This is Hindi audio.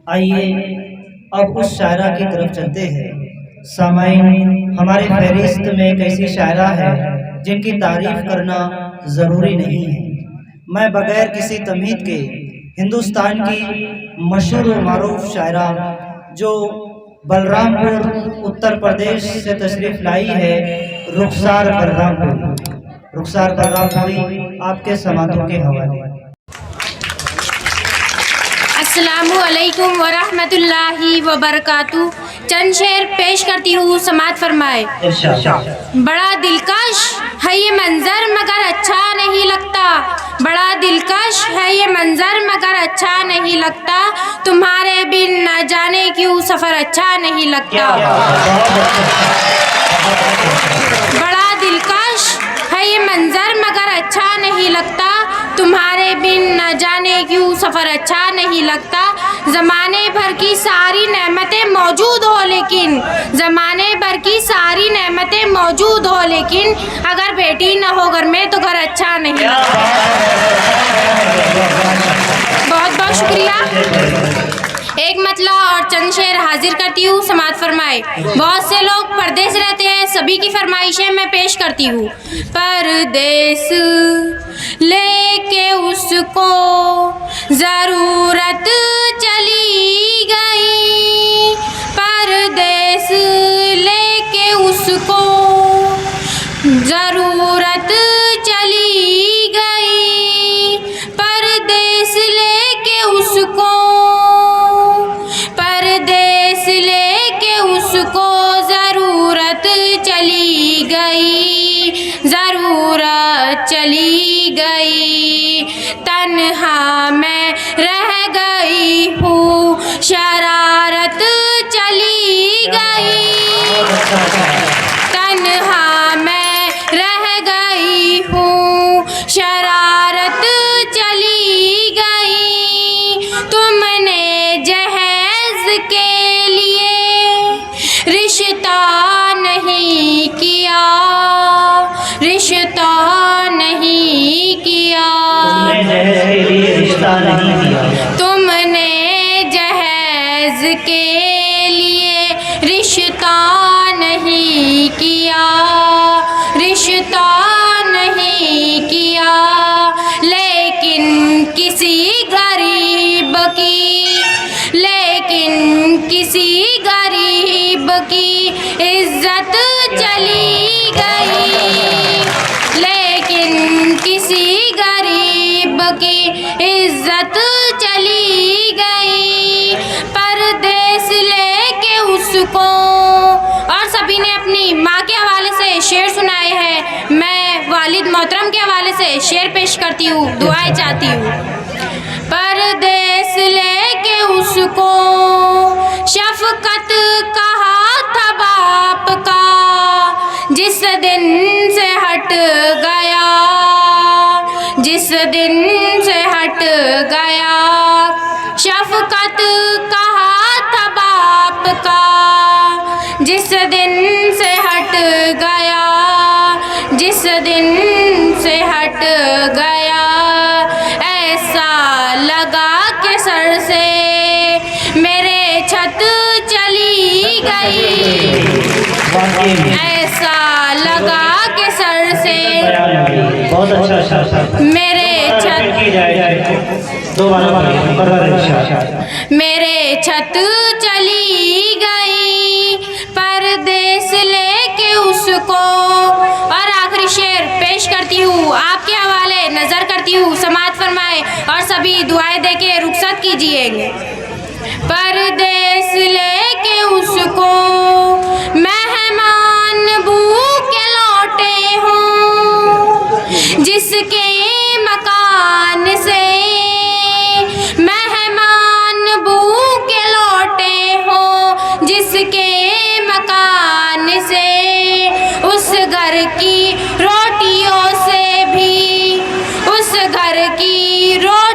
आइए अब उस शायरा की तरफ चलते हैं। सामाईन, हमारे फहरिस्त में एक ऐसी शायरा है जिनकी तारीफ करना ज़रूरी नहीं है। मैं बगैर किसी तमहीद के हिंदुस्तान की मशहूर व मारूफ शायरा जो बलरामपुर उत्तर प्रदेश से तशरीफ़ लाई है, रुखसार बलरामपुरी आपके समातों के हवाले। अस्सलामु अलैकुम व रहमतुल्लाहि व बरकातुहू। चंद शेर पेश करती हूँ, समात फरमाए। बड़ा दिलकश है ये मंजर मगर अच्छा नहीं लगता, बड़ा दिलकश है ये मंजर मगर अच्छा नहीं लगता, तुम्हारे बिन न जाने क्यों सफ़र अच्छा नहीं लगता। बड़ा दिलकश है ये मंजर मगर अच्छा नहीं लगता, तुम्हारे बिन न जाने क्यों सफ़र अच्छा नहीं लगता। ज़माने भर की सारी नेमतें मौजूद हो लेकिन, ज़माने भर की सारी नेमतें मौजूद हो लेकिन, अगर बेटी न हो घर में तो घर अच्छा नहीं लगता। बहुत बहुत शुक्रिया। एक मतला और चंद शेर हाजिर करती हूँ, समात फरमाए। बहुत से लोग परदेश रहते हैं, सभी की फरमाइशें मैं पेश करती हूँ। परदेश लेके उसको ज़रूरत चली गई, परदेश लेके उसको ज़रूरत चली गई, परदेश लेके उसको, परदेश लेके उसको ज़रूरत चली गई, ज़रूरत चली गई। तन्हा मैं रह गई हूँ, शरारत चली गई, तन्हा मैं रह गई हूँ, शरारत चली गई। तुमने जहेज़ के लिए रिश्ता नहीं किया, रिश्ता नहीं किया, तुमने जहेज़ के लिए रिश्ता नहीं किया, रिश्ता नहीं किया। लेकिन किसी गरीब की, लेकिन किसी गरीब की इज्जत चली गई, लेकिन किसी गरीब की इज्जत चली गई, परदेश लेके उसको। और सभी ने अपनी माँ के हवाले से शेर सुनाए हैं, मैं वालिद मोहतरम के हवाले से शेर पेश करती हूँ, दुआएं चाहती हूँ। परदेश लेके उसको शफ़क़त कहा था बाप का, जिस दिन से हट गया, जिस दिन से हट गया, शफ़क़त कहा था बाप का, जिस दिन से हट गया, जिस दिन से हट गया। ऐसा लगा के सर से मेरे छत चली गई, ऐसा लगा के सर से मेरे छत, मेरे छत चली गई, परदेश लेके उसको। और आखिरी शेर पेश करती हूँ, आपके हवाले नज़र करती हूँ, समात फरमाए और सभी दुआएं देके रुखसत कीजिएंगे। परदेश लेके उसको मेहमान भूखे लौटे हों, जिसके मकान से मेहमान भूखे लौटे हों, जिसके मकान से उस घर की रोटियों से भी, उस घर की रोटियों